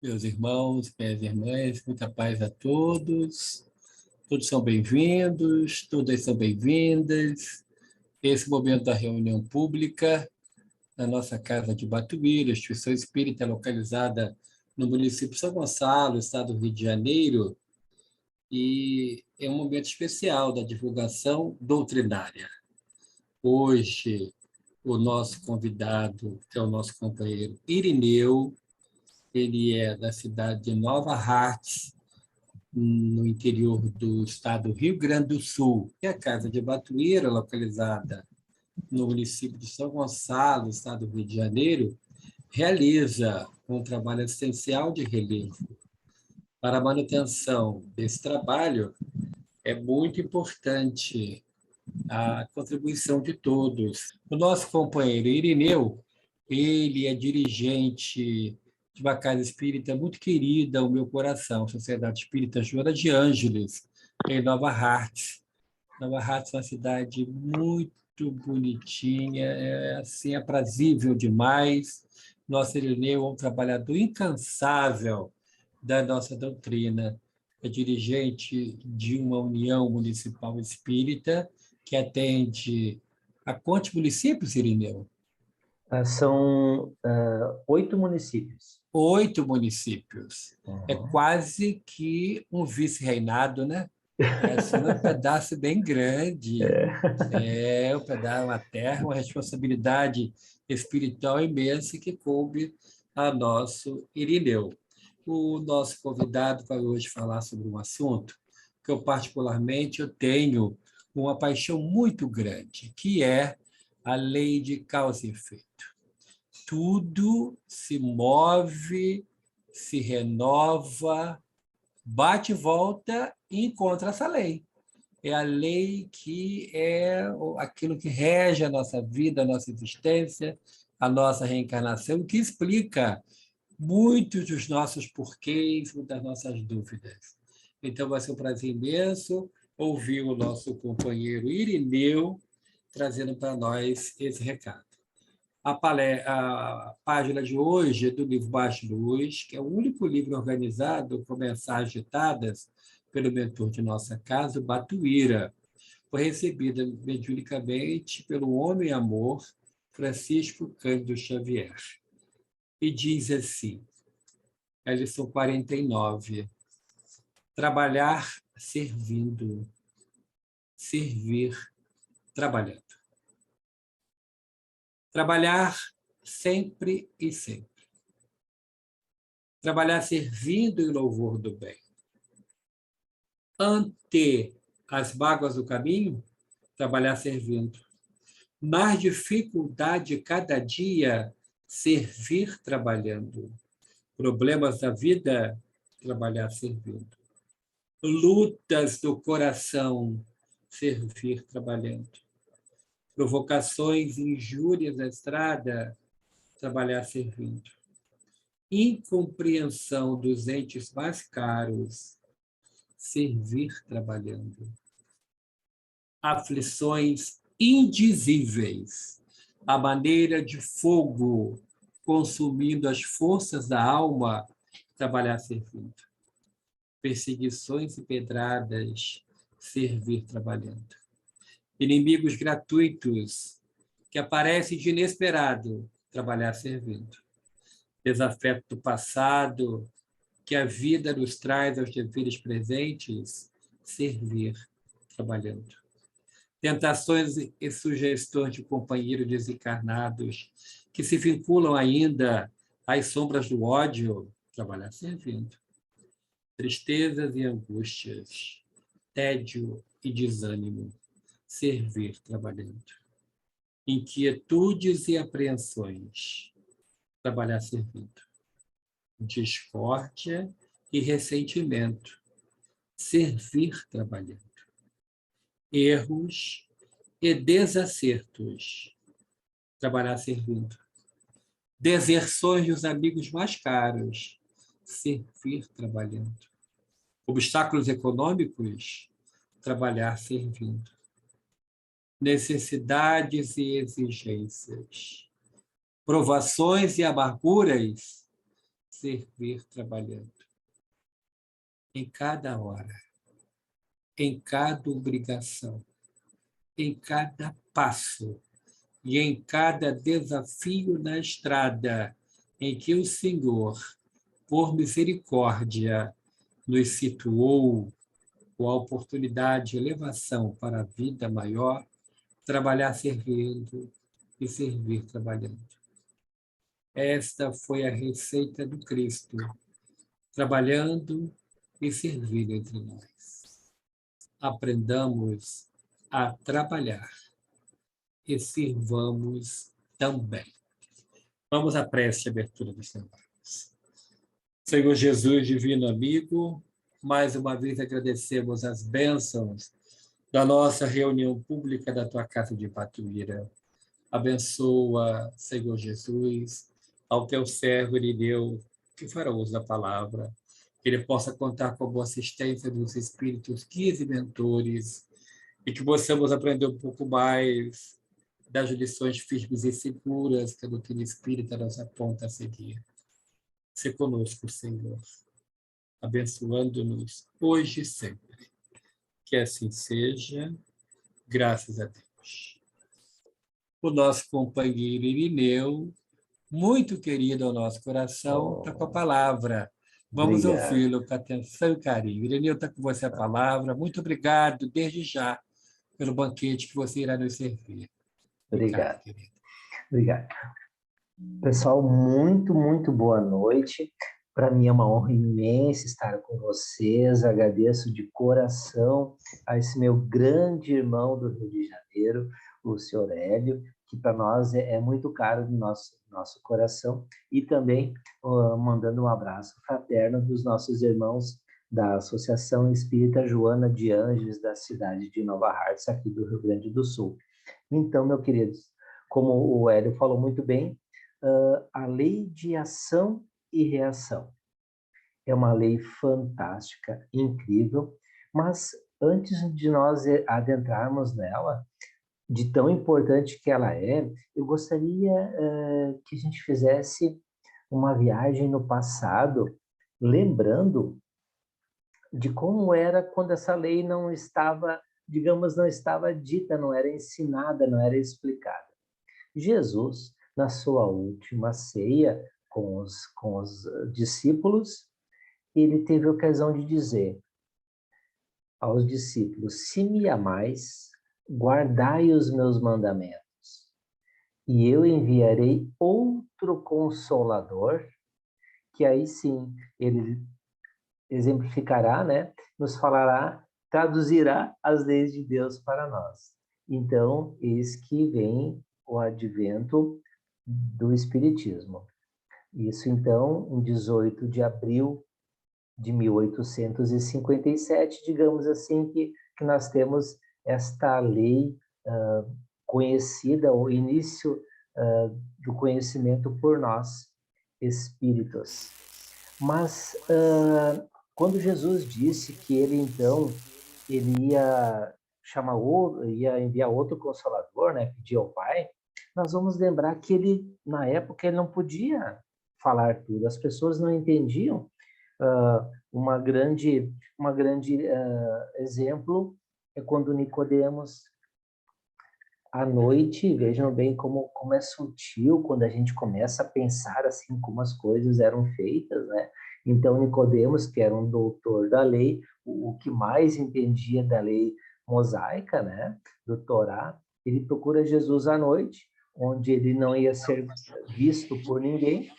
Meus irmãos, minhas irmãs, muita paz a todos. Todos são bem-vindos, todas são bem-vindas. Esse momento da reunião pública na nossa Casa de Batuíra, instituição espírita localizada no município de São Gonçalo, estado do Rio de Janeiro, e é um momento especial da divulgação doutrinária. Hoje, o nosso convidado é o nosso companheiro Irineu. Ele é da cidade de Nova Hartz, no interior do estado do Rio Grande do Sul, e a Casa de Batuíra, localizada no município de São Gonçalo, estado do Rio de Janeiro, realiza um trabalho assistencial de relevo. Para a manutenção desse trabalho, é muito importante a contribuição de todos. O nosso companheiro Irineu, ele é dirigente de uma casa espírita muito querida ao meu coração, Sociedade Espírita Joana de Ângeles, em Nova Hartz. Nova Hartz é uma cidade muito bonitinha, é assim, aprazível demais. Nosso Irineu é um trabalhador incansável da nossa doutrina. É dirigente de uma união municipal espírita que atende a quantos municípios, Irineu? São 8 municípios. 8 municípios. É Uhum. quase que um vice-reinado, né? É assim, um pedaço bem grande. É um pedaço, uma terra, uma responsabilidade espiritual imensa que coube a nosso Irineu. O nosso convidado vai hoje falar sobre um assunto que eu tenho uma paixão muito grande, que é a lei de causa e efeito. Tudo se move, se renova, bate e volta e encontra essa lei. É a lei que é aquilo que rege a nossa vida, a nossa existência, a nossa reencarnação, que explica muitos dos nossos porquês, das nossas dúvidas. Então, vai ser um prazer imenso ouvir o nosso companheiro Irineu trazendo para nós esse recado. A página de hoje é do livro Baixo Luz, que é o único livro organizado com mensagens ditadas pelo mentor de nossa casa, o Batuíra. Foi recebida mediunicamente pelo homem amor Francisco Cândido Xavier. E diz assim, a lição 49, trabalhar servindo, servir trabalhando. Trabalhar sempre e sempre. Trabalhar servindo em louvor do bem. Ante as mágoas do caminho, trabalhar servindo. Na dificuldade cada dia, servir trabalhando. Problemas da vida, trabalhar servindo. Lutas do coração, servir trabalhando. Provocações, injúrias na estrada, trabalhar servindo. Incompreensão dos entes mais caros, servir trabalhando. Aflições indizíveis, a maneira de fogo consumindo as forças da alma, trabalhar servindo. Perseguições e pedradas, servir trabalhando. Inimigos gratuitos que aparecem de inesperado, trabalhar servindo. Desafeto do passado que a vida nos traz aos deveres presentes, servir trabalhando. Tentações e sugestões de companheiros desencarnados que se vinculam ainda às sombras do ódio, trabalhar servindo. Tristezas e angústias, tédio e desânimo, servir trabalhando. Inquietudes e apreensões, trabalhar servindo. Discórdia e ressentimento, servir trabalhando. Erros e desacertos, trabalhar servindo. Deserções dos amigos mais caros, servir trabalhando. Obstáculos econômicos, trabalhar servindo. Necessidades e exigências, provações e amarguras, servir trabalhando. Em cada hora, em cada obrigação, em cada passo e em cada desafio na estrada em que o Senhor, por misericórdia, nos situou com a oportunidade de elevação para a vida maior, trabalhar servindo e servir trabalhando. Esta foi a receita do Cristo, trabalhando e servindo entre nós. Aprendamos a trabalhar e sirvamos também. Vamos à prece de abertura dos trabalhos. Senhor Jesus, divino amigo, mais uma vez agradecemos as bênçãos da nossa reunião pública da Tua Casa de Patuíra. Abençoa, Senhor Jesus, ao Teu servo Irineu, que fará uso da palavra, que ele possa contar com a boa assistência dos Espíritos guias e mentores, e que possamos aprender um pouco mais das lições firmes e seguras que a doutrina espírita nos aponta a seguir. Se conosco, Senhor, abençoando-nos hoje e sempre. Que assim seja, graças a Deus. O nosso companheiro Irineu, muito querido ao nosso coração, está com a palavra. Vamos ouvi-lo com atenção e carinho. Irineu, está com você a palavra. Muito obrigado, desde já, pelo banquete que você irá nos servir. Obrigado. Obrigado. Pessoal, muito boa noite. Para mim é uma honra imensa estar com vocês. Agradeço de coração a esse meu grande irmão do Rio de Janeiro, o senhor Hélio, que para nós é muito caro no nosso coração, e também mandando um abraço fraterno dos nossos irmãos da Associação Espírita Joana de Ângeles, da cidade de Nova Hartz, aqui do Rio Grande do Sul. Então, meus queridos, como o Hélio falou muito bem, a lei de ação e reação é uma lei fantástica, incrível, mas antes de nós adentrarmos nela, de tão importante que ela é, eu gostaria que a gente fizesse uma viagem no passado, lembrando de como era quando essa lei não estava, digamos, não estava dita, não era ensinada, não era explicada. Jesus, na sua última ceia com os discípulos, ele teve a ocasião de dizer aos discípulos: se me amais, guardai os meus mandamentos, e eu enviarei outro Consolador, que aí sim ele exemplificará, né? Nos falará, traduzirá as leis de Deus para nós. Então, eis que vem o advento do Espiritismo. Isso, então, em 18 de abril de 1857, digamos assim, que nós temos esta lei conhecida, o início do conhecimento por nós, espíritos. Mas quando Jesus disse que ele, então, ele ia enviar outro Consolador, né, pedir ao Pai, nós vamos lembrar que ele, na época, ele não podia falar tudo, as pessoas não entendiam. Uma grande exemplo é quando Nicodemos, à noite, vejam bem como é sutil quando a gente começa a pensar assim como as coisas eram feitas, né? Então Nicodemos, que era um doutor da lei, o que mais entendia da lei mosaica, né, do Torá, ele procura Jesus à noite, onde ele não ia ser visto por ninguém,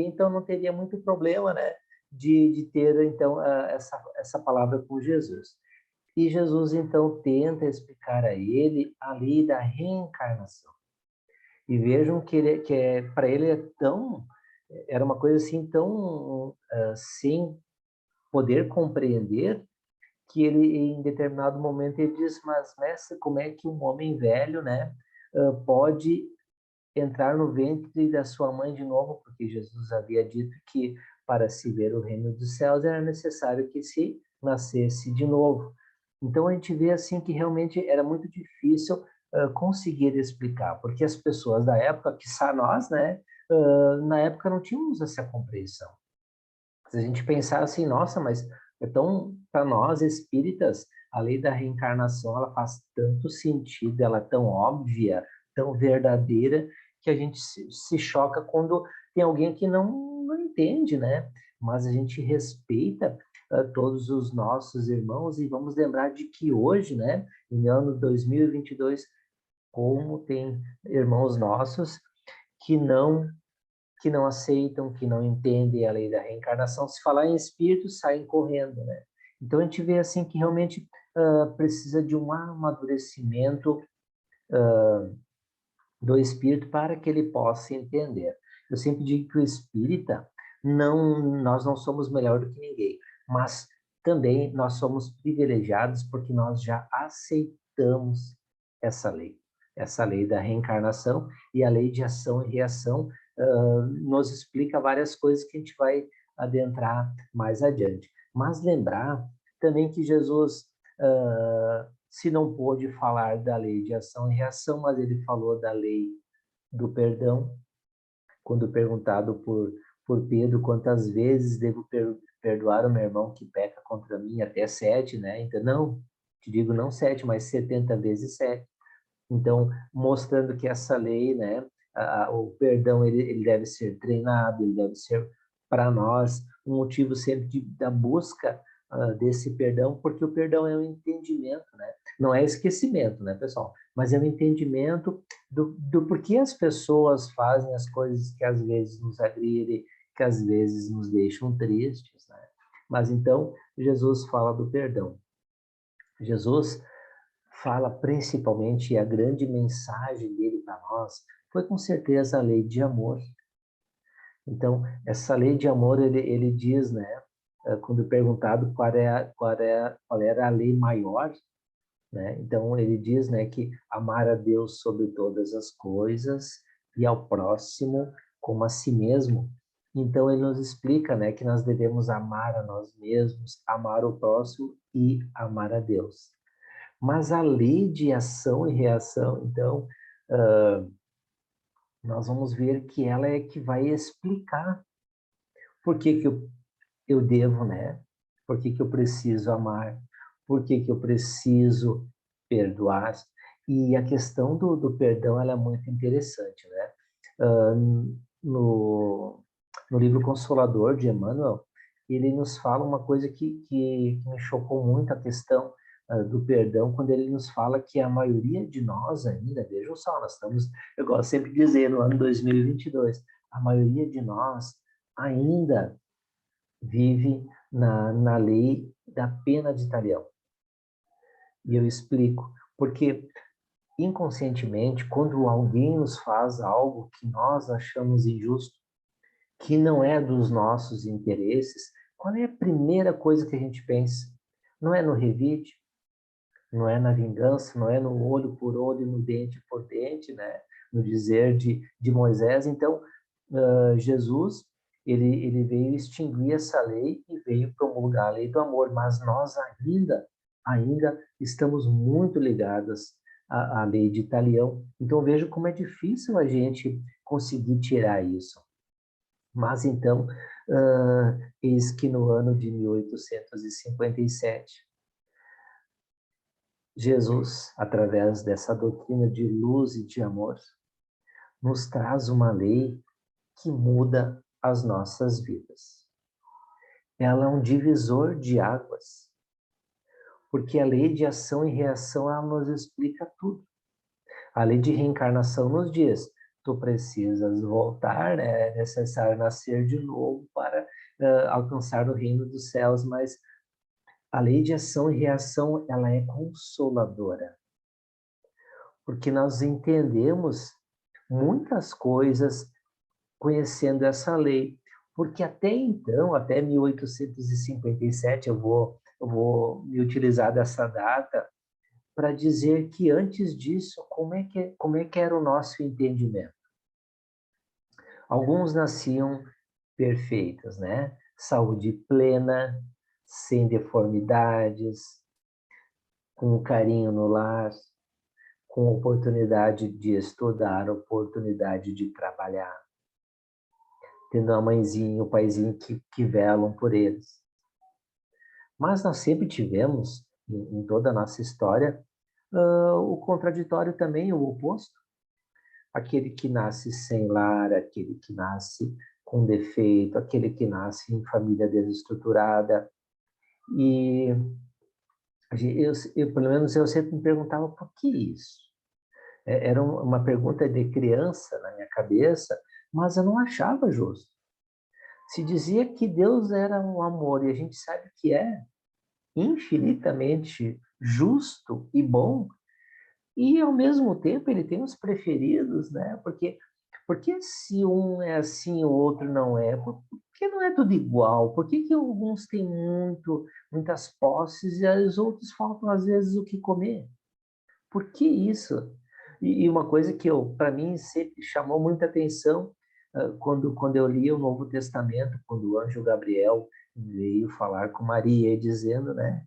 então não teria muito problema, né, de ter então essa palavra com Jesus. E Jesus então tenta explicar a ele a lei da reencarnação. E vejam que para ele era uma coisa assim tão sem poder compreender, que ele, em determinado momento, ele diz: mas mestre, como é que um homem velho, né, pode entrar no ventre da sua mãe de novo? Porque Jesus havia dito que para se ver o reino dos céus era necessário que se nascesse de novo. Então a gente vê assim que realmente era muito difícil conseguir explicar, porque as pessoas da época, quiçá nós, né, na época não tínhamos essa compreensão. Se a gente pensar assim, nossa, mas então, para nós espíritas, a lei da reencarnação, ela faz tanto sentido, ela é tão óbvia, tão verdadeira, que a gente se choca quando tem alguém que não entende, né? Mas a gente respeita todos os nossos irmãos e vamos lembrar de que hoje, né, em ano 2022, como tem irmãos nossos que não aceitam, que não entendem a lei da reencarnação. Se falar em espírito, saem correndo, né? Então a gente vê assim que realmente precisa de um amadurecimento do espírito para que ele possa entender. Eu sempre digo que o espírita nós não somos melhor do que ninguém, mas também nós somos privilegiados porque nós já aceitamos essa lei da reencarnação, e a lei de ação e reação nos explica várias coisas que a gente vai adentrar mais adiante. Mas lembrar também que Jesus se não pôde falar da lei de ação e reação, mas ele falou da lei do perdão, quando perguntado por Pedro quantas vezes devo perdoar o meu irmão que peca contra mim, até 7, né? Então, não, te digo não 7, mas 70 vezes 7. Então, mostrando que essa lei, né, o perdão, ele deve ser treinado, ele deve ser para nós um motivo sempre da busca desse perdão, porque o perdão é um entendimento, né? Não é esquecimento, né, pessoal? Mas é um entendimento do porquê as pessoas fazem as coisas que às vezes nos agridem, que às vezes nos deixam tristes, né? Mas então, Jesus fala do perdão. Jesus fala principalmente, e a grande mensagem dele para nós foi com certeza a lei de amor. Então, essa lei de amor, ele diz, né, quando perguntado qual era a lei maior, né, então ele diz, né, que amar a Deus sobre todas as coisas e ao próximo como a si mesmo. Então ele nos explica, né, que nós devemos amar a nós mesmos, amar o próximo e amar a Deus. Mas a lei de ação e reação, então, nós vamos ver que ela é que vai explicar por que eu devo, né? Por que eu preciso amar? Por que eu preciso perdoar? E a questão do perdão, ela é muito interessante, né? No livro Consolador de Emmanuel, ele nos fala uma coisa que me chocou muito, a questão do perdão, quando ele nos fala que a maioria de nós ainda, vejam só, nós estamos, eu gosto sempre de dizer, no ano 2022, a maioria de nós ainda vive na lei da pena de talião. E eu explico, porque inconscientemente, quando alguém nos faz algo que nós achamos injusto, que não é dos nossos interesses, qual é a primeira coisa que a gente pensa? Não é no revide, não é na vingança, não é no olho por olho, no dente por dente, né? No dizer de Moisés. Então, Jesus, ele veio extinguir essa lei e veio promulgar a lei do amor, mas nós ainda estamos muito ligados à lei de Talião. Então, vejo como é difícil a gente conseguir tirar isso. Mas então, eis que no ano de 1857, Jesus, através dessa doutrina de luz e de amor, nos traz uma lei que muda as nossas vidas. Ela é um divisor de águas, porque a lei de ação e reação, ela nos explica tudo. A lei de reencarnação nos diz, tu precisas voltar, né? É necessário nascer de novo para alcançar o reino dos céus, mas a lei de ação e reação, ela é consoladora, porque nós entendemos muitas coisas conhecendo essa lei, porque até então, até 1857, eu vou me utilizar dessa data para dizer que antes disso, como é que era o nosso entendimento? Alguns nasciam perfeitos, né? Saúde plena, sem deformidades, com carinho no lar, com oportunidade de estudar, oportunidade de trabalhar. tendo a mãezinha e o paizinho que velam por eles. Mas nós sempre tivemos, em toda a nossa história, o contraditório também, o oposto. Aquele que nasce sem lar, aquele que nasce com defeito, aquele que nasce em família desestruturada. E pelo menos eu sempre me perguntava por que isso? Era uma pergunta de criança na minha cabeça, mas eu não achava justo. Se dizia que Deus era um amor, e a gente sabe que é infinitamente justo e bom, e ao mesmo tempo ele tem os preferidos, né? Porque se um é assim, o outro não é? Porque não é tudo igual? Por que alguns têm muitas posses e os outros faltam às vezes o que comer? Por que isso? E uma coisa que para mim sempre chamou muita atenção quando eu li o Novo Testamento, quando o anjo Gabriel veio falar com Maria, dizendo, né,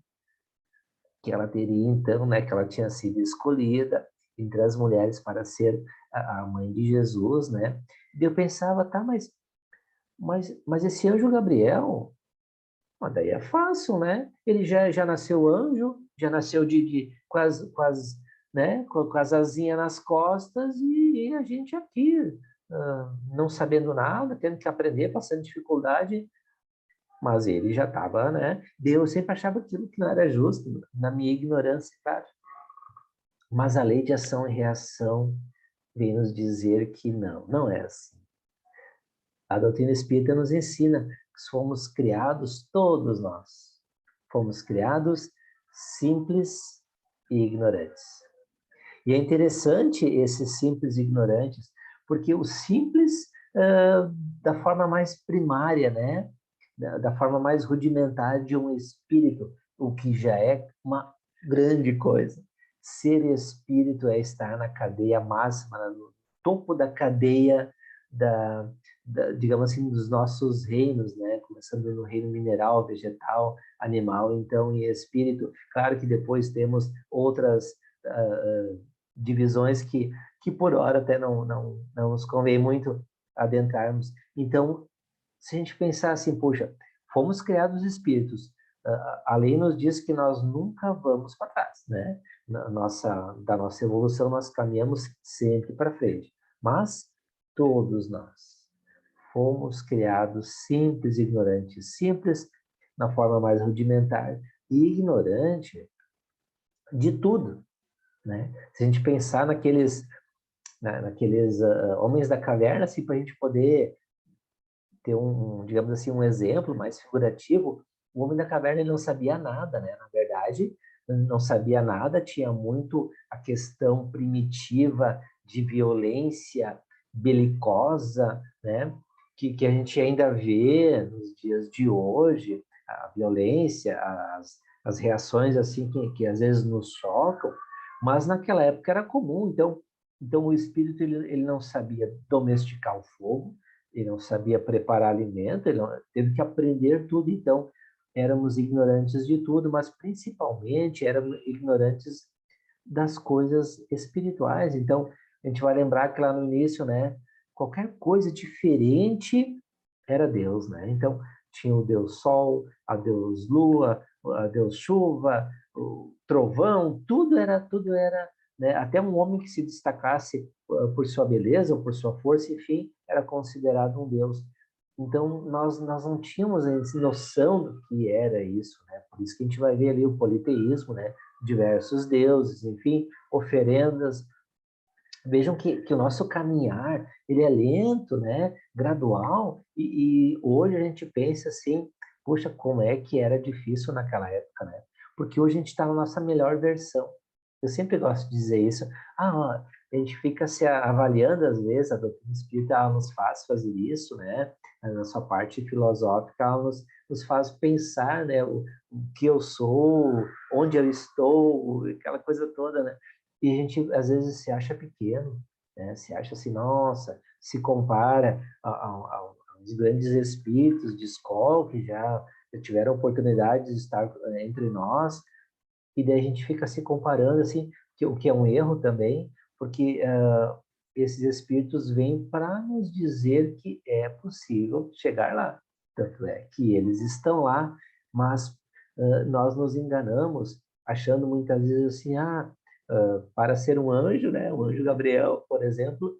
que ela teria então, né, que ela tinha sido escolhida entre as mulheres para ser a mãe de Jesus, né? E eu pensava, tá, mas esse anjo Gabriel, daí é fácil, né? Ele já nasceu anjo, já nasceu né, com as asinhas nas costas e a gente aqui, não sabendo nada, tendo que aprender, passando dificuldade, mas ele já estava, né? Deus sempre achava aquilo que não era justo, na minha ignorância, claro. Mas a lei de ação e reação vem nos dizer que não é assim. A doutrina espírita nos ensina que fomos criados, todos nós, fomos criados simples e ignorantes. E é interessante esses simples e ignorantes, porque o simples, da forma mais primária, né? Da forma mais rudimentar de um espírito, o que já é uma grande coisa. Ser espírito é estar na cadeia máxima, no topo da cadeia digamos assim, dos nossos reinos, né? Começando no reino mineral, vegetal, animal, então, e espírito. Claro que depois temos outras divisões que por hora até não nos convém muito adentrarmos. Então, se a gente pensar assim, poxa, fomos criados espíritos, a lei nos diz que nós nunca vamos para trás, né? Da nossa evolução, nós caminhamos sempre para frente. Mas todos nós fomos criados simples e ignorantes, simples na forma mais rudimentar e ignorante de tudo, né? Se a gente pensar naqueles homens da caverna, assim, para a gente poder ter digamos assim, um exemplo mais figurativo, o homem da caverna ele não sabia nada, né? Na verdade, não sabia nada, tinha muito a questão primitiva de violência belicosa, né? Que a gente ainda vê nos dias de hoje, a violência, as reações assim que às vezes nos chocam, mas naquela época era comum, então o espírito ele não sabia domesticar o fogo, ele não sabia preparar alimento, teve que aprender tudo, então éramos ignorantes de tudo, mas principalmente éramos ignorantes das coisas espirituais. Então, a gente vai lembrar que lá no início, né, qualquer coisa diferente era Deus, né? Então, tinha o Deus Sol, a Deus Lua, a Deus Chuva, o trovão, tudo era, né? Até um homem que se destacasse por sua beleza ou por sua força, enfim, era considerado um Deus. Então, nós não tínhamos essa noção do que era isso, né? Por isso que a gente vai ver ali o politeísmo, né? Diversos deuses, enfim, oferendas. Vejam que o nosso caminhar, ele é lento, né? Gradual, e hoje a gente pensa assim, poxa, como é que era difícil naquela época, né? Porque hoje a gente está na nossa melhor versão. Eu sempre gosto de dizer isso. Ó, a gente fica se avaliando, às vezes, a doutrina espírita ela nos faz fazer isso, né? Na sua parte filosófica, ela nos faz pensar, né? O que eu sou, onde eu estou, aquela coisa toda, né? E a gente, às vezes, se acha pequeno, né? Se acha assim, nossa, se compara aos grandes espíritos de escola que já tiveram a oportunidade de estar entre nós, e daí a gente fica se comparando, assim, o que é um erro também, porque esses espíritos vêm para nos dizer que é possível chegar lá. Tanto é que eles estão lá, mas nós nos enganamos, achando muitas vezes assim, para ser um anjo, né, o anjo Gabriel, por exemplo,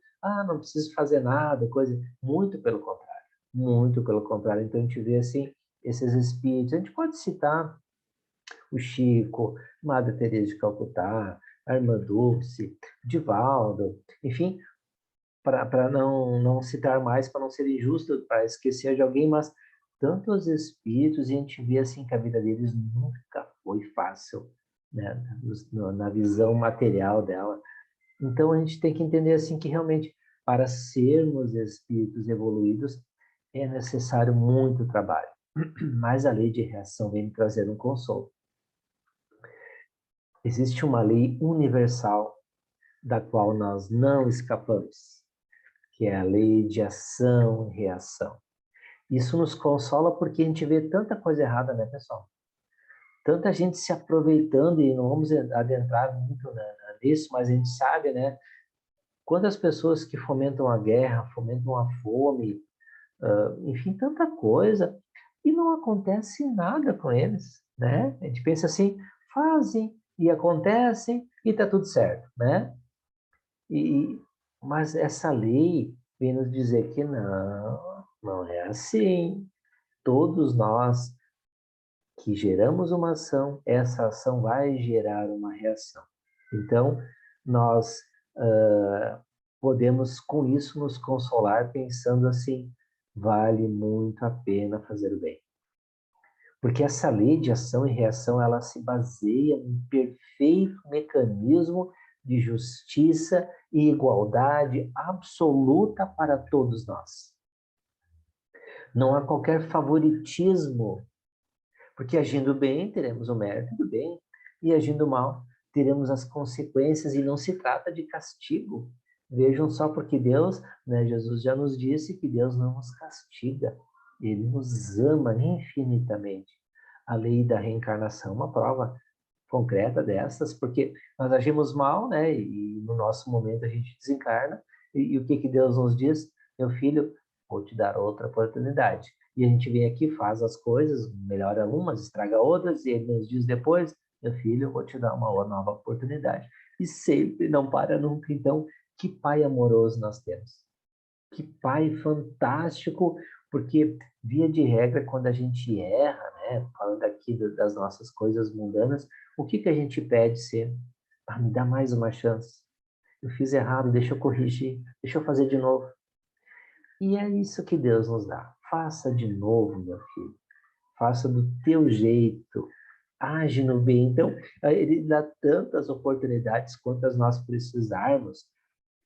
não preciso fazer nada, coisa. Muito pelo contrário, muito pelo contrário. Então a gente vê assim, esses espíritos, a gente pode citar o Chico, Madre Teresa de Calcutá, a Irmã Dulce, Divaldo, enfim, para não citar mais, para não ser injusto, para esquecer de alguém, mas tantos espíritos, e a gente vê assim que a vida deles nunca foi fácil, né? Na visão material dela. Então a gente tem que entender assim que realmente para sermos espíritos evoluídos é necessário muito trabalho. Mas a lei de reação vem me trazer um consolo. Existe uma lei universal da qual nós não escapamos, que é a lei de ação e reação. Isso nos consola porque a gente vê tanta coisa errada, né, pessoal? Tanta gente se aproveitando, e não vamos adentrar muito nisso, mas a gente sabe, né? Quantas pessoas que fomentam a guerra, fomentam a fome, enfim, tanta coisa, e não acontece nada com eles, né? A gente pensa assim, fazem e acontecem e tá tudo certo, né? E, mas essa lei vem nos dizer que não é assim. Todos nós que geramos uma ação, essa ação vai gerar uma reação. Então, nós podemos com isso nos consolar pensando assim, vale muito a pena fazer o bem. Porque essa lei de ação e reação, ela se baseia em perfeito mecanismo de justiça e igualdade absoluta para todos nós. Não há qualquer favoritismo, porque agindo bem, teremos o mérito do bem, e agindo mal, teremos as consequências, e não se trata de castigo. Vejam só, porque Deus, né, Jesus já nos disse que Deus não nos castiga, Ele nos ama infinitamente. A lei da reencarnação é uma prova concreta dessas, porque nós agimos mal, né, e no nosso momento a gente desencarna, e o que Deus nos diz? Meu filho, vou te dar outra oportunidade. E a gente vem aqui, faz as coisas, melhora umas, estraga outras, e ele nos diz depois, meu filho, eu vou te dar uma nova oportunidade. E sempre, não para nunca. Então, que pai amoroso nós temos. Que pai fantástico, porque, via de regra, quando a gente erra, né, falando aqui das nossas coisas mundanas, o que a gente pede sempre? Me dá mais uma chance. Eu fiz errado, deixa eu corrigir, deixa eu fazer de novo. E é isso que Deus nos dá. Faça de novo, meu filho. Faça do teu jeito. Age no bem. Então, ele dá tantas oportunidades quantas nós precisarmos.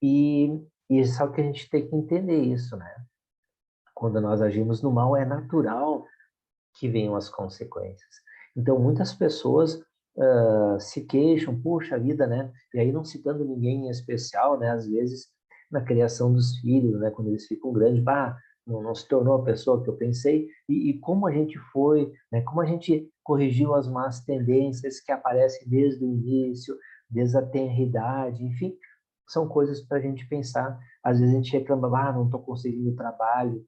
E só que a gente tem que entender isso, né? Quando nós agimos no mal, é natural que venham as consequências. Então, muitas pessoas se queixam, puxa vida, né? E aí, não citando ninguém em especial, né? Às vezes, na criação dos filhos, né? Quando eles ficam grandes, não se tornou a pessoa que eu pensei. E como a gente foi, né? Como a gente corrigiu as más tendências que aparecem desde o início, desde a tenridade, enfim, são coisas para a gente pensar. Às vezes a gente reclama, não estou conseguindo trabalho,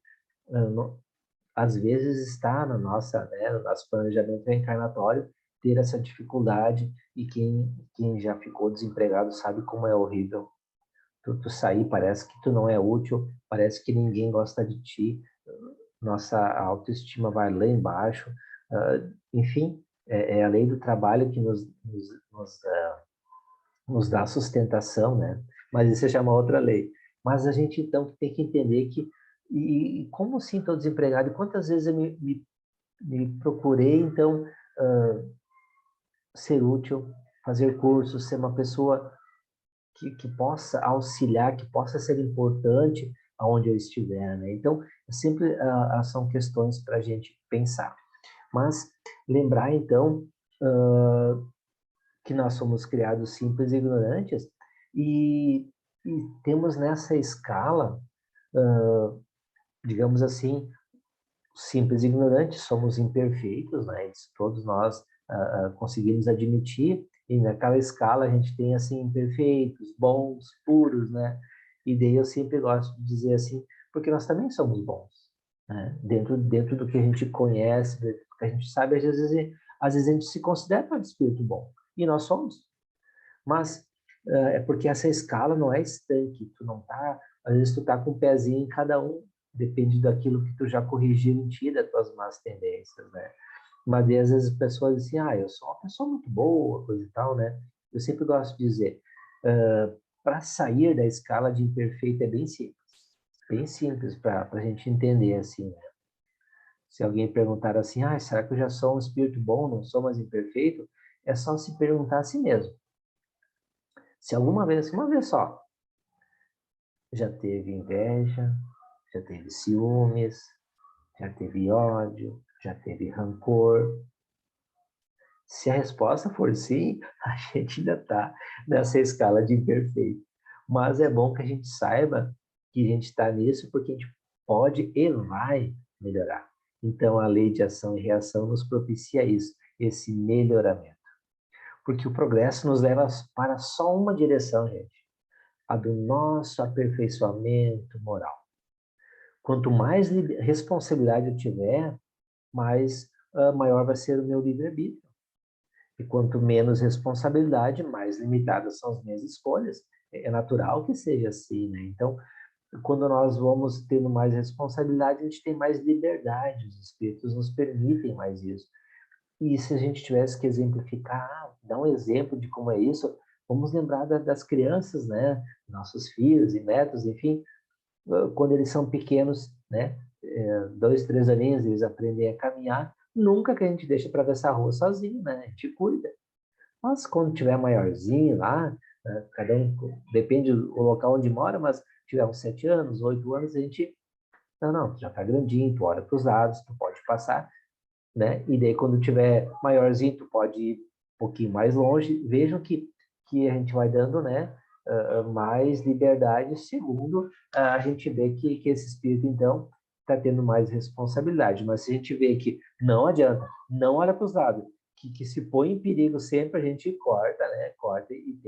às vezes está na nossa, né, no nosso planejamento reencarnatório ter essa dificuldade, e quem já ficou desempregado sabe como é horrível. Tu sair, parece que tu não é útil, parece que ninguém gosta de ti, nossa autoestima vai lá embaixo, enfim, é a lei do trabalho que nos dá sustentação, né? Mas isso já é uma outra lei. Mas a gente, então, tem que entender que, e como assim estou desempregado? E quantas vezes eu me procurei, então, ser útil, fazer cursos, ser uma pessoa que possa auxiliar, que possa ser importante aonde eu estiver, né? Então, sempre são questões para a gente pensar. Mas lembrar, então, que nós somos criados simples e ignorantes, e, e temos nessa escala, digamos assim, simples e ignorantes, somos imperfeitos, né? Isso todos nós conseguimos admitir, e naquela escala a gente tem assim imperfeitos, bons, puros, né? E daí eu sempre gosto de dizer assim, porque nós também somos bons, né? Dentro do que a gente conhece, do que a gente sabe, às vezes a gente se considera um espírito bom. E nós somos. Mas é porque essa escala não é estanque. Tu não tá, às vezes tu tá com um pezinho em cada um, depende daquilo que tu já corrigiu em ti, das tuas más tendências, né? Mas às vezes as pessoas dizem, eu sou uma pessoa muito boa, coisa e tal, né? Eu sempre gosto de dizer, para sair da escala de imperfeito é bem simples para a gente entender, assim, né? Se alguém perguntar assim, será que eu já sou um espírito bom, não sou mais imperfeito? É só se perguntar a si mesmo. Se alguma vez, uma vez só, já teve inveja, já teve ciúmes, já teve ódio, já teve rancor. Se a resposta for sim, a gente ainda está nessa escala de imperfeito. Mas é bom que a gente saiba que a gente está nisso porque a gente pode e vai melhorar. Então, a lei de ação e reação nos propicia isso, esse melhoramento. Porque o progresso nos leva para só uma direção, gente, a do nosso aperfeiçoamento moral. Quanto mais responsabilidade eu tiver, mais maior vai ser o meu livre-arbítrio. E quanto menos responsabilidade, mais limitadas são as minhas escolhas. É natural que seja assim, né? Então, quando nós vamos tendo mais responsabilidade, a gente tem mais liberdade, os espíritos nos permitem mais isso. E se a gente tivesse que exemplificar, dar um exemplo de como é isso, vamos lembrar das crianças, né? Nossos filhos e netos, enfim, quando eles são pequenos, né? 2, 3 aninhos, eles aprendem a caminhar, nunca que a gente deixa atravessar a rua sozinho, né? A gente cuida. Mas quando tiver maiorzinho lá, cada um, depende do local onde mora, mas tiver uns 7 anos, 8 anos, a gente, não, já tá grandinho, tu olha para os lados, tu pode passar, né? E daí quando tiver maiorzinho, tu pode ir um pouquinho mais longe. Vejam que a gente vai dando, né, mais liberdade, segundo a gente vê que esse espírito, então, está tendo mais responsabilidade. Mas se a gente vê que não adianta, não olha para os lados, que se põe em perigo sempre, a gente corta, né? Corta e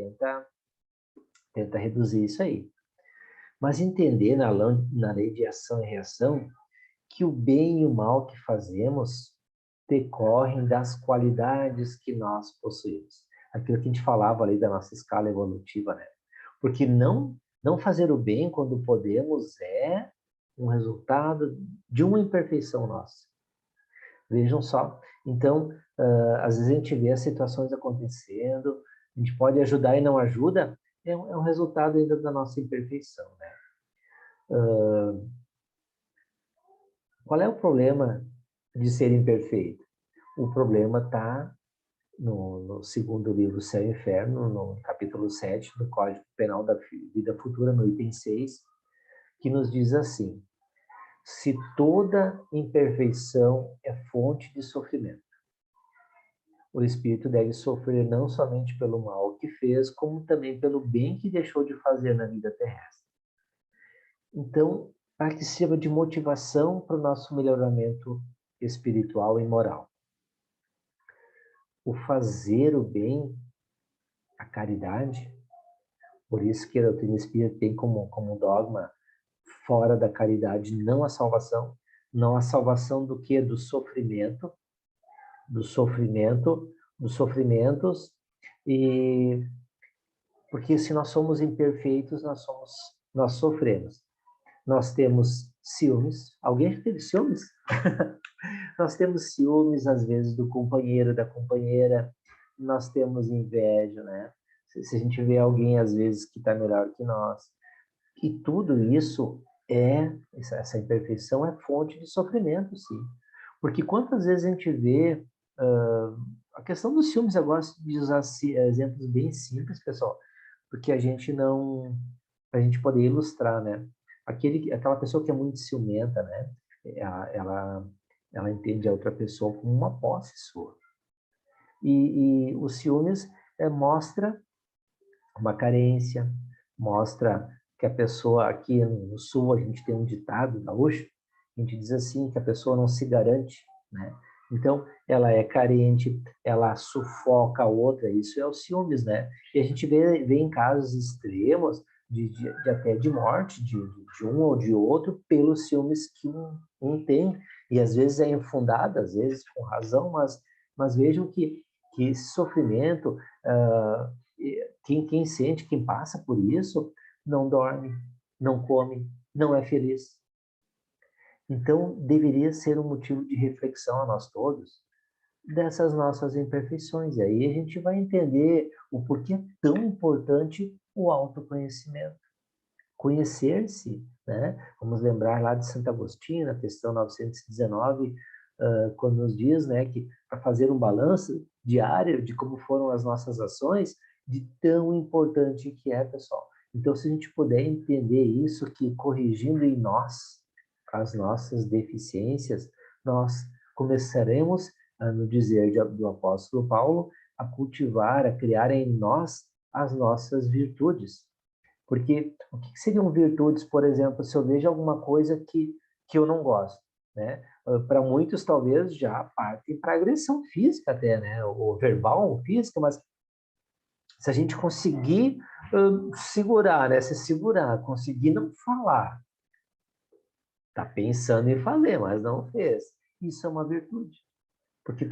tenta reduzir isso aí. Mas entender na lei de ação e reação que o bem e o mal que fazemos decorrem das qualidades que nós possuímos. Aquilo que a gente falava ali da nossa escala evolutiva, né? Porque não fazer o bem quando podemos é um resultado de uma imperfeição nossa. Vejam só. Então, às vezes a gente vê as situações acontecendo, a gente pode ajudar e não ajuda, é um resultado ainda da nossa imperfeição, né? Qual é o problema de ser imperfeito? O problema está no segundo livro, Céu e Inferno, no capítulo 7 do Código Penal da Vida Futura, no item 6, que nos diz assim: se toda imperfeição é fonte de sofrimento, o espírito deve sofrer não somente pelo mal que fez, como também pelo bem que deixou de fazer na vida terrestre. Então, para que sirva de motivação para o nosso melhoramento espiritual e moral. O fazer o bem, a caridade, por isso que a doutrina espírita tem como dogma, fora da caridade, não a salvação. Não a salvação do quê? Do sofrimento, dos sofrimentos, e porque se nós somos imperfeitos, nós sofremos. Nós temos ciúmes. Alguém já teve ciúmes? Nós temos ciúmes, às vezes, do companheiro, da companheira. Nós temos inveja, né? Se a gente vê alguém, às vezes, que está melhor que nós. E tudo isso essa imperfeição é fonte de sofrimento, sim. Porque quantas vezes a gente vê a questão dos ciúmes, eu gosto de usar exemplos bem simples, pessoal, porque a gente poder ilustrar, né? Aquela pessoa que é muito ciumenta, né? Ela entende a outra pessoa como uma posse sua. E os ciúmes mostra uma carência, mostra que a pessoa, aqui no Sul, a gente tem um ditado gaúcho, a gente diz assim, que a pessoa não se garante, né? Então, ela é carente, ela sufoca a outra, isso é o ciúmes, né? E a gente vê em casos extremos, até de morte de um ou de outro pelos ciúmes que um tem, e às vezes é infundado, às vezes com razão, mas vejam que esse sofrimento, quem sente, quem passa por isso, não dorme, não come, não é feliz. Então, deveria ser um motivo de reflexão a nós todos, dessas nossas imperfeições. E aí a gente vai entender o porquê é tão importante o autoconhecimento. Conhecer-se, né? Vamos lembrar lá de Santo Agostinho, na questão 919, quando nos diz, né, que para fazer um balanço diário de como foram as nossas ações, de tão importante que é, pessoal. Então, se a gente puder entender isso, que corrigindo em nós as nossas deficiências, nós começaremos, no dizer do apóstolo Paulo, a cultivar, a criar em nós as nossas virtudes. Porque o que seriam virtudes, por exemplo, se eu vejo alguma coisa que eu não gosto, né? Para muitos, talvez, já partem para agressão física até, né? Ou verbal, ou física, mas se a gente conseguir segurar, né? Se segurar, conseguir não falar, tá pensando em fazer, mas não fez. Isso é uma virtude. Porque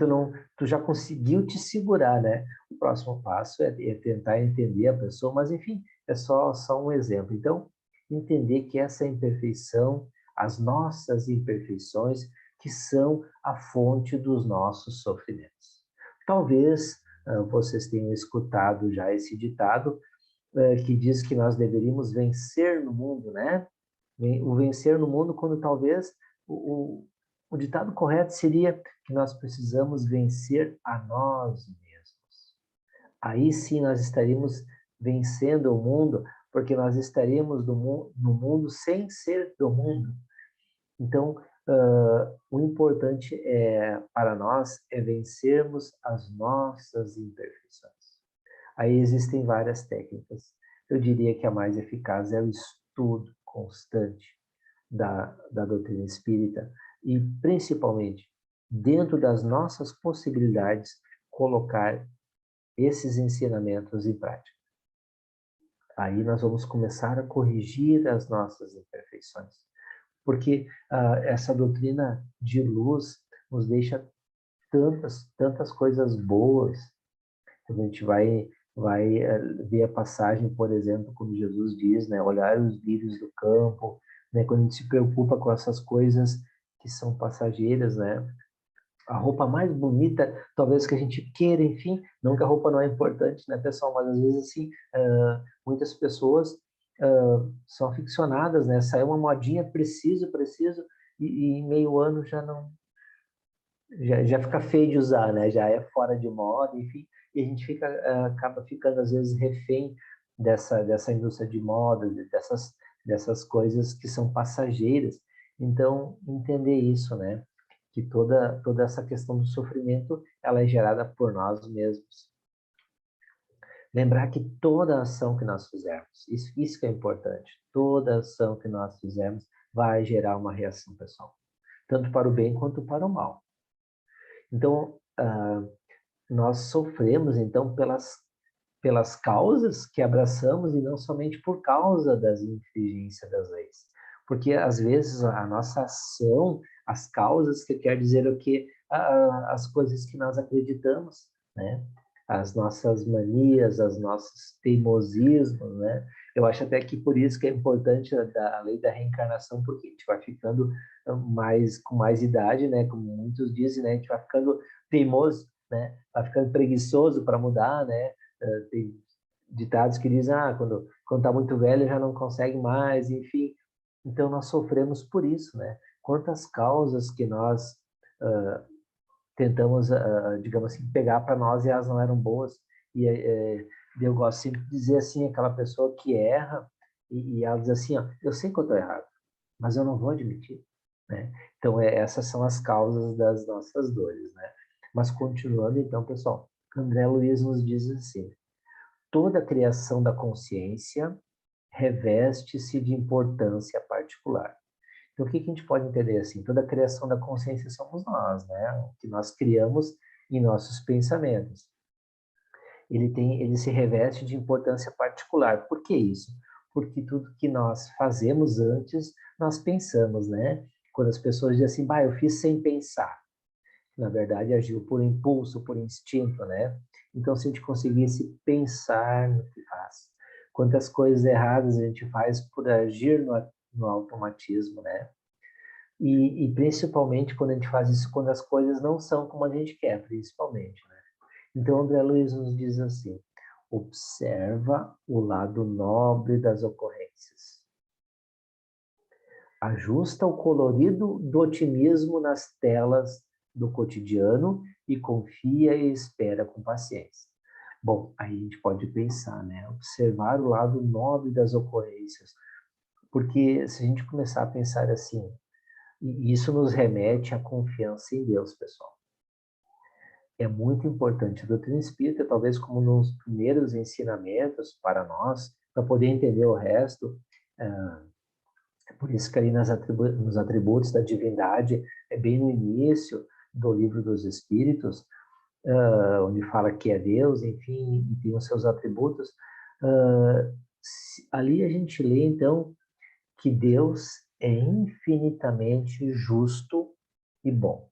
tu já conseguiu te segurar, né? O próximo passo é tentar entender a pessoa, mas enfim, é só um exemplo. Então, entender que essa imperfeição, as nossas imperfeições, que são a fonte dos nossos sofrimentos. Talvez vocês tenham escutado já esse ditado que diz que nós deveríamos vencer no mundo, né? O vencer no mundo, quando talvez o ditado correto seria que nós precisamos vencer a nós mesmos. Aí sim nós estaríamos vencendo o mundo, porque nós estaríamos no mundo sem ser do mundo. Então, o importante para nós é vencermos as nossas imperfeições. Aí existem várias técnicas. Eu diria que a mais eficaz é o estudo constante da doutrina espírita e, principalmente, dentro das nossas possibilidades, colocar esses ensinamentos em prática. Aí nós vamos começar a corrigir as nossas imperfeições, porque essa doutrina de luz nos deixa tantas coisas boas. A gente vai ver a passagem, por exemplo, quando Jesus diz, né, olhar os lírios do campo, né, quando a gente se preocupa com essas coisas que são passageiras, né, a roupa mais bonita, talvez que a gente queira, enfim, não que a roupa não é importante, né, pessoal, mas às vezes, assim, muitas pessoas são aficionadas, né, saiu uma modinha, preciso, e em meio ano já não, já fica feio de usar, né, já é fora de moda, enfim, e a gente acaba ficando, às vezes, refém dessa indústria de moda, dessas coisas que são passageiras. Então, entender isso, né? Que toda essa questão do sofrimento, ela é gerada por nós mesmos. Lembrar que toda ação que nós fizermos, isso que é importante, toda ação que nós fizermos vai gerar uma reação pessoal, tanto para o bem quanto para o mal. Então, nós sofremos, então, pelas causas que abraçamos e não somente por causa das infringências das leis. Porque, às vezes, a nossa ação, as causas, que quer dizer o quê? As coisas que nós acreditamos, né? As nossas manias, as nossos teimosismos, né? Eu acho até que por isso que é importante a lei da reencarnação, porque a gente vai ficando com mais idade, né? Como muitos dizem, né? A gente vai ficando teimoso, né? Vai ficando preguiçoso para mudar, né? Tem ditados que dizem, quando está muito velho já não consegue mais, enfim. Então nós sofremos por isso, né? Quantas causas que nós tentamos, digamos assim, pegar para nós e elas não eram boas. E eu gosto sempre de dizer assim, aquela pessoa que erra e ela diz assim, eu sei que eu estou errado, mas eu não vou admitir, né? Então essas são as causas das nossas dores, né? Mas continuando então, pessoal, André Luiz nos diz assim: toda criação da consciência reveste-se de importância particular. Então, o que a gente pode entender assim? Toda criação da consciência somos nós, né? O que nós criamos em nossos pensamentos. Ele se reveste de importância particular. Por que isso? porque tudo que nós fazemos antes, nós pensamos, né? Quando as pessoas dizem assim, bah, eu fiz sem pensar. Na verdade, agiu por impulso, por instinto, né? Então, se a gente conseguisse pensar no que faz, quantas coisas erradas a gente faz por agir no automatismo, né? E principalmente quando a gente faz isso, quando as coisas não são como a gente quer, principalmente, né? Então, André Luiz nos diz assim, observa o lado nobre das ocorrências. Ajusta o colorido do otimismo nas telas do cotidiano e confia e espera com paciência. Bom, aí a gente pode pensar, né? Observar o lado nobre das ocorrências. Porque se a gente começar a pensar assim, e isso nos remete à confiança em Deus, pessoal. É muito importante. A doutrina espírita, talvez como nos primeiros ensinamentos para nós, para poder entender o resto, por isso que ali nos atributos da divindade, é bem no início do livro dos Espíritos, onde fala que é Deus, enfim, e tem os seus atributos. Ali a gente lê, então, que Deus é infinitamente justo e bom.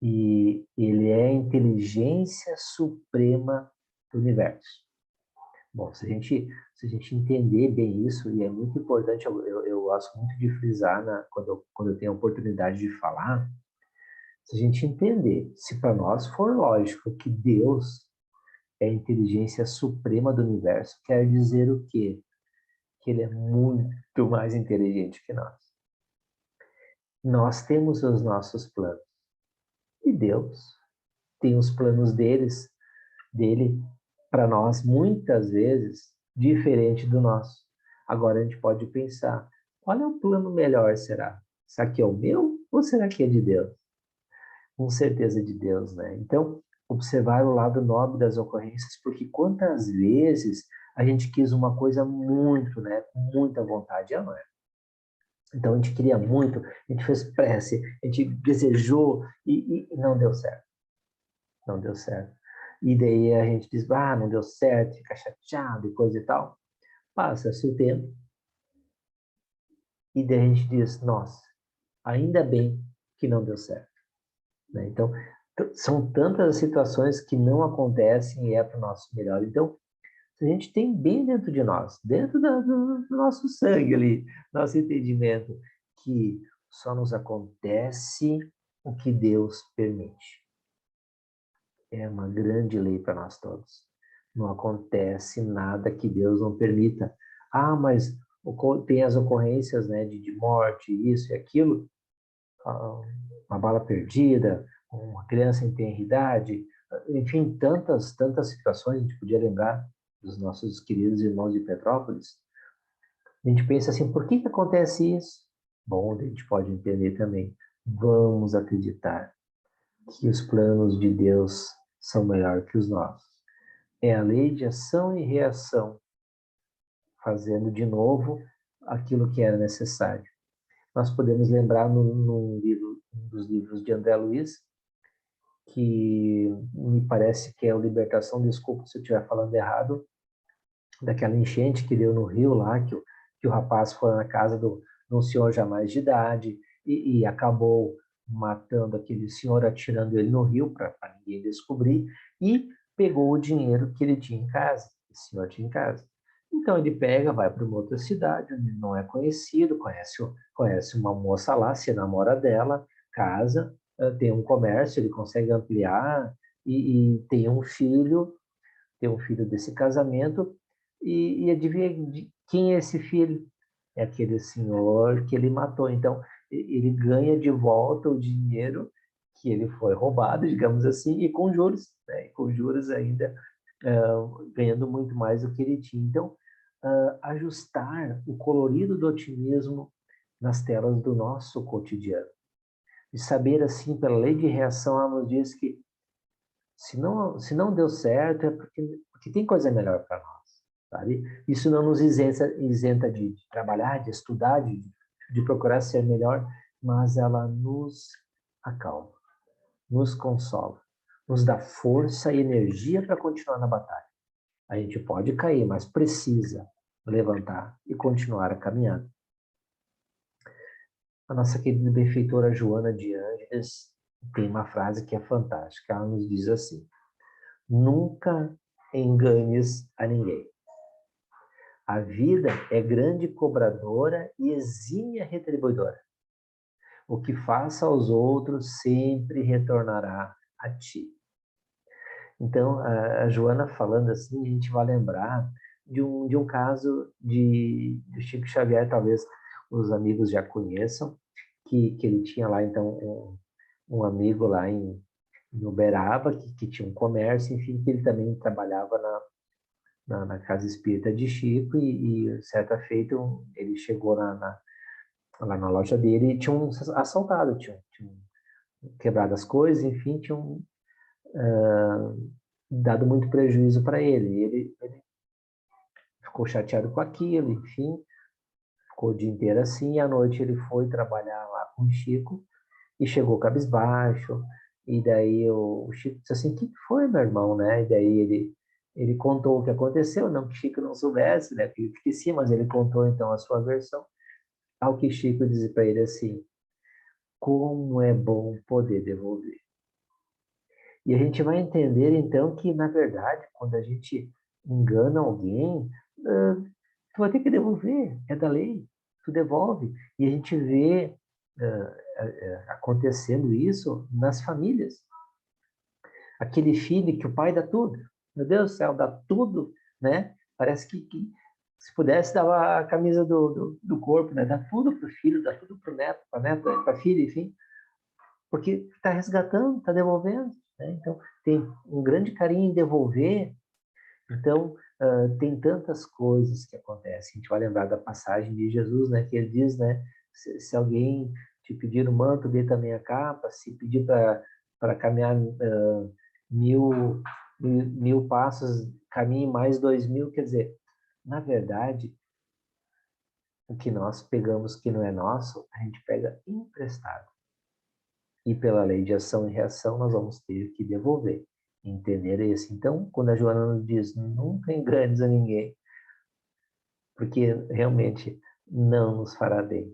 E ele é a inteligência suprema do universo. Bom, se a gente entender bem isso, e é muito importante, eu gosto muito de frisar quando eu tenho a oportunidade de falar, se a gente entender, se para nós for lógico que Deus é a inteligência suprema do universo, quer dizer o quê? Que ele é muito mais inteligente que nós. Nós temos os nossos planos. E Deus tem os planos dele para nós, muitas vezes, diferente do nosso. Agora a gente pode pensar, qual é o plano melhor, será? Será que é o meu ou será que é de Deus? Com certeza de Deus, né? Então, observar o lado nobre das ocorrências, porque quantas vezes a gente quis uma coisa muito, né? Com muita vontade, não é? Então, a gente queria muito, a gente fez prece, a gente desejou e não deu certo. Não deu certo. E daí a gente diz, ah, não deu certo, fica chateado e coisa e tal. Passa-se o tempo e daí a gente diz, nossa, ainda bem que não deu certo. Né? Então, são tantas situações que não acontecem e é para o nosso melhor. Então, a gente tem bem dentro de nós, dentro do nosso sangue ali, nosso entendimento, que só nos acontece o que Deus permite. É uma grande lei para nós todos. Não acontece nada que Deus não permita. Ah, mas tem as ocorrências, né, de morte, isso e aquilo, uma bala perdida, uma criança em tenridade, enfim, tantas situações, a gente podia lembrar dos nossos queridos irmãos de Petrópolis. A gente pensa assim, por que acontece isso? Bom, a gente pode entender também. Vamos acreditar que os planos de Deus são melhores que os nossos. É a lei de ação e reação, fazendo de novo aquilo que era necessário. Nós podemos lembrar num dos livros de André Luiz, que me parece que é o Libertação, desculpa se eu estiver falando errado, daquela enchente que deu no Rio lá, que o rapaz foi na casa de um senhor já mais de idade e acabou matando aquele senhor, atirando ele no rio para ninguém descobrir, e pegou o dinheiro que ele tinha em casa, esse senhor tinha em casa. Então ele pega, vai para uma outra cidade, onde não é conhecido, conhece uma moça lá, se namora dela, casa, tem um comércio, ele consegue ampliar e tem um filho desse casamento, e adivinha quem é esse filho? É aquele senhor que ele matou. Então, ele ganha de volta o dinheiro que ele foi roubado, digamos assim, e com juros, né? E com juros ainda, ganhando muito mais do que ele tinha. Então, ajustar o colorido do otimismo nas telas do nosso cotidiano. E saber, assim, pela lei de reação, ela nos diz que se não deu certo é porque tem coisa melhor para nós, sabe? Isso não nos isenta de trabalhar, de estudar, de procurar ser melhor, mas ela nos acalma, nos consola, nos dá força e energia para continuar na batalha. A gente pode cair, mas precisa. levantar e continuar a caminhada. A nossa querida benfeitora Joana de Ângeles tem uma frase que é fantástica. Ela nos diz assim: nunca enganes a ninguém. A vida é grande cobradora e exímia retribuidora. O que faça aos outros sempre retornará a ti. Então, a Joana falando assim, a gente vai lembrar de um caso de Chico Xavier, talvez os amigos já conheçam, que ele tinha lá, então, um amigo lá em Uberaba, que tinha um comércio, enfim, que ele também trabalhava na Casa Espírita de Chico, e certa feita ele chegou lá na loja dele e tinha um assaltado, tinha quebrado as coisas, enfim, tinham dado muito prejuízo para ele. Ele ficou chateado com aquilo, enfim, ficou o dia inteiro assim, e à noite ele foi trabalhar lá com o Chico e chegou cabisbaixo, e daí o Chico disse assim: o que foi, meu irmão, né? E daí ele contou o que aconteceu, não que Chico não soubesse, né? Que sim, mas ele contou então a sua versão, ao que Chico disse para ele assim: como é bom poder devolver. E a gente vai entender então que, na verdade, quando a gente engana alguém, tu vai ter que devolver, é da lei, tu devolve. E a gente vê acontecendo isso nas famílias. Aquele filho que o pai dá tudo, meu Deus do céu, dá tudo, né? Parece que se pudesse dar a camisa do corpo, né? Dá tudo para o filho, dá tudo para o neto, para neta, para a filha, enfim, porque está resgatando, está devolvendo, né? Então, tem um grande carinho em devolver. Então, tem tantas coisas que acontecem. A gente vai lembrar da passagem de Jesus, né? Que ele diz, né? Se alguém te pedir o manto, dê também a capa. Se pedir para caminhar 1.000 passos, caminhe mais 2.000. Quer dizer, na verdade, o que nós pegamos que não é nosso, a gente pega emprestado. E pela lei de ação e reação, nós vamos ter que devolver. Entender isso. Então, quando a Joana nos diz, nunca enganes a ninguém, porque realmente não nos fará bem.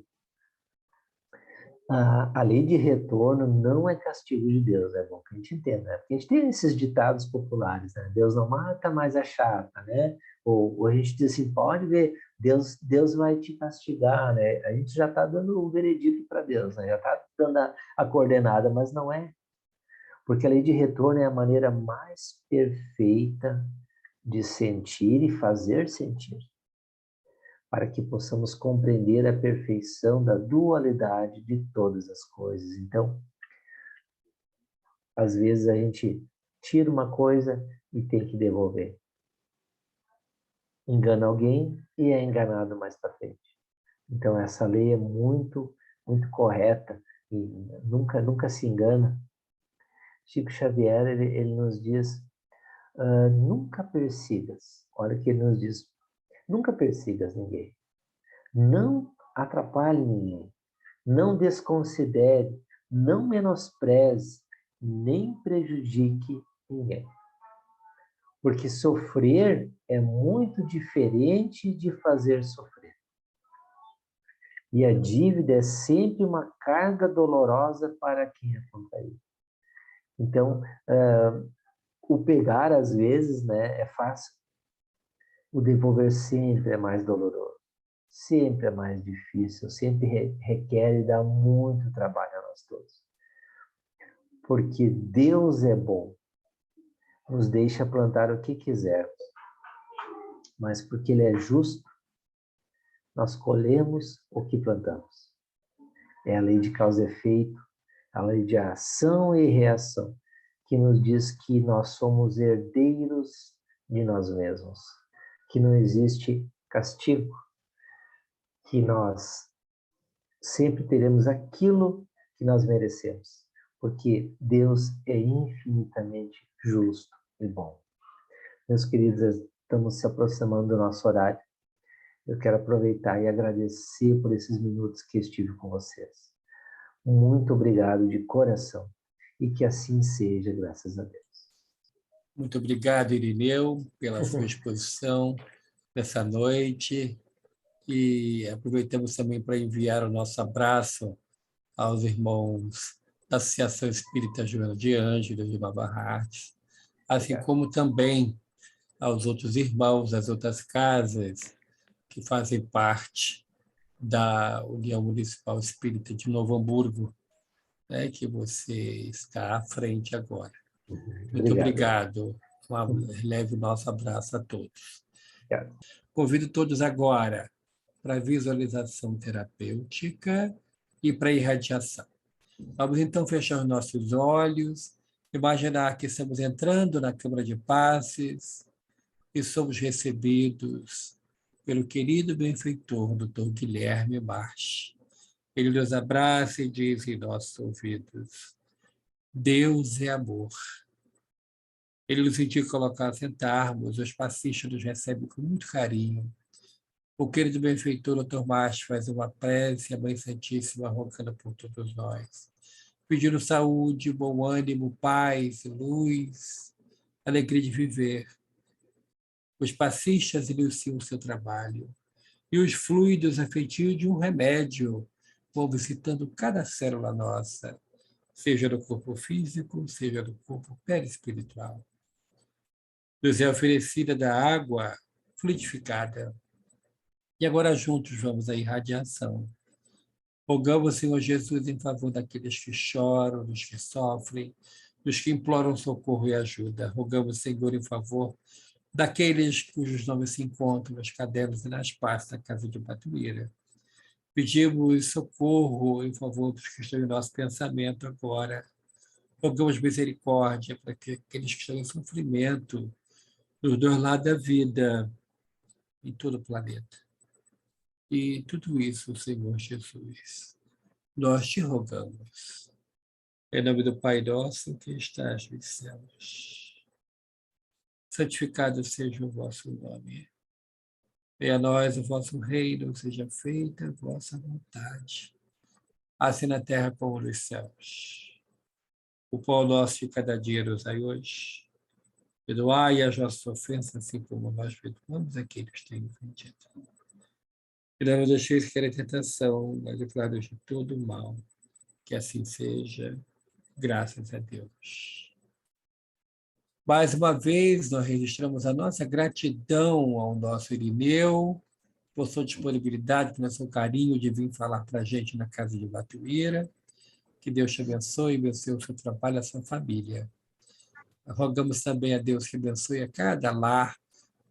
A lei de retorno não é castigo de Deus, é bom que a gente entenda, né? Porque a gente tem esses ditados populares, né? Deus não mata, mas é chata, né? Ou a gente diz assim, pode ver, Deus vai te castigar, né? A gente já está dando o veredito para Deus, né? Já está dando a coordenada, mas não é. Porque a lei de retorno é a maneira mais perfeita de sentir e fazer sentir, para que possamos compreender a perfeição da dualidade de todas as coisas. Então, às vezes a gente tira uma coisa e tem que devolver. Engana alguém e é enganado mais para frente. Então, essa lei é muito, muito correta e nunca se engana. Chico Xavier, ele nos diz, nunca persigas. Olha o que ele nos diz, nunca persigas ninguém. Não atrapalhe ninguém. Não desconsidere, não menospreze, nem prejudique ninguém. Porque sofrer é muito diferente de fazer sofrer. E a dívida é sempre uma carga dolorosa para quem é contraído. Então, o pegar, às vezes, né, é fácil. O devolver sempre é mais doloroso. Sempre é mais difícil, sempre requer e dá muito trabalho a nós todos. Porque Deus é bom, nos deixa plantar o que quisermos, mas porque Ele é justo, nós colhemos o que plantamos. É a lei de causa e efeito, a lei de ação e reação, que nos diz que nós somos herdeiros de nós mesmos, que não existe castigo, que nós sempre teremos aquilo que nós merecemos, porque Deus é infinitamente justo e bom. Meus queridos, estamos se aproximando do nosso horário. Eu quero aproveitar e agradecer por esses minutos que estive com vocês. Muito obrigado de coração e que assim seja, graças a Deus. Muito obrigado, Irineu, pela sua exposição. nessa noite. E aproveitamos também para enviar o nosso abraço aos irmãos da Associação Espírita Joana de Ângeles de Nova Hartz, assim como também aos outros irmãos das outras casas que fazem parte da União Municipal Espírita de Novo Hamburgo, né, que você está à frente agora. Muito obrigado. Leve o nosso abraço a todos. Obrigado. Convido todos agora para visualização terapêutica e para irradiação. Vamos então fechar os nossos olhos, imaginar que estamos entrando na Câmara de Passes e somos recebidos pelo querido benfeitor, Dr. Guilherme March. Ele nos abraça e diz em nossos ouvidos: Deus é amor. Ele nos indica colocar, sentarmos, os passistas nos recebem com muito carinho. O querido benfeitor Dr. March faz uma prece, a Mãe Santíssima rogando por todos nós, pedindo saúde, bom ânimo, paz, luz, alegria de viver. Os passistas iniciam o seu trabalho, e os fluidos afetivos de um remédio vão visitando cada célula nossa, seja no corpo físico, seja no corpo perispiritual. Nos é oferecida da água fluidificada. E agora juntos vamos à irradiação. Rogamos, Senhor Jesus, em favor daqueles que choram, dos que sofrem, dos que imploram socorro e ajuda. Rogamos, Senhor, em favor daqueles cujos nomes se encontram nos cadernos e nas pastas da Casa de Batuíra. Pedimos socorro em favor dos que estão em nosso pensamento agora. Rogamos misericórdia para aqueles que estão em sofrimento dos dois lados da vida, em todo o planeta. E tudo isso, Senhor Jesus, nós te rogamos. Em nome do Pai nosso que estás nos céus, santificado seja o vosso nome. Venha a nós o vosso reino, seja feita a vossa vontade, assim na terra como nos céus. O pão nosso de cada dia nos dai hoje. Perdoai as nossas ofensas, assim como nós perdoamos aqueles que têm ofendido. E não nos deixeis cair em tentação, mas livrai-nos de todo o mal. Que assim seja, graças a Deus. Mais uma vez, nós registramos a nossa gratidão ao nosso Irineu, por sua disponibilidade, por seu carinho de vir falar para a gente na Casa de Batuíra. Que Deus te abençoe, abençoe o seu trabalho e a sua família. Rogamos também a Deus que abençoe a cada lar,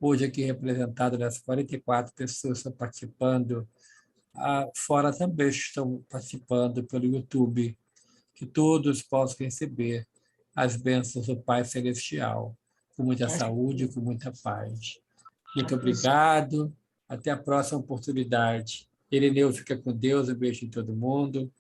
hoje aqui representado nessas 44 pessoas que estão participando, fora também estão participando pelo YouTube, que todos possam receber as bênçãos do Pai Celestial, com muita saúde e com muita paz. Muito obrigado, até a próxima oportunidade. Irineu fica com Deus, um beijo em todo mundo.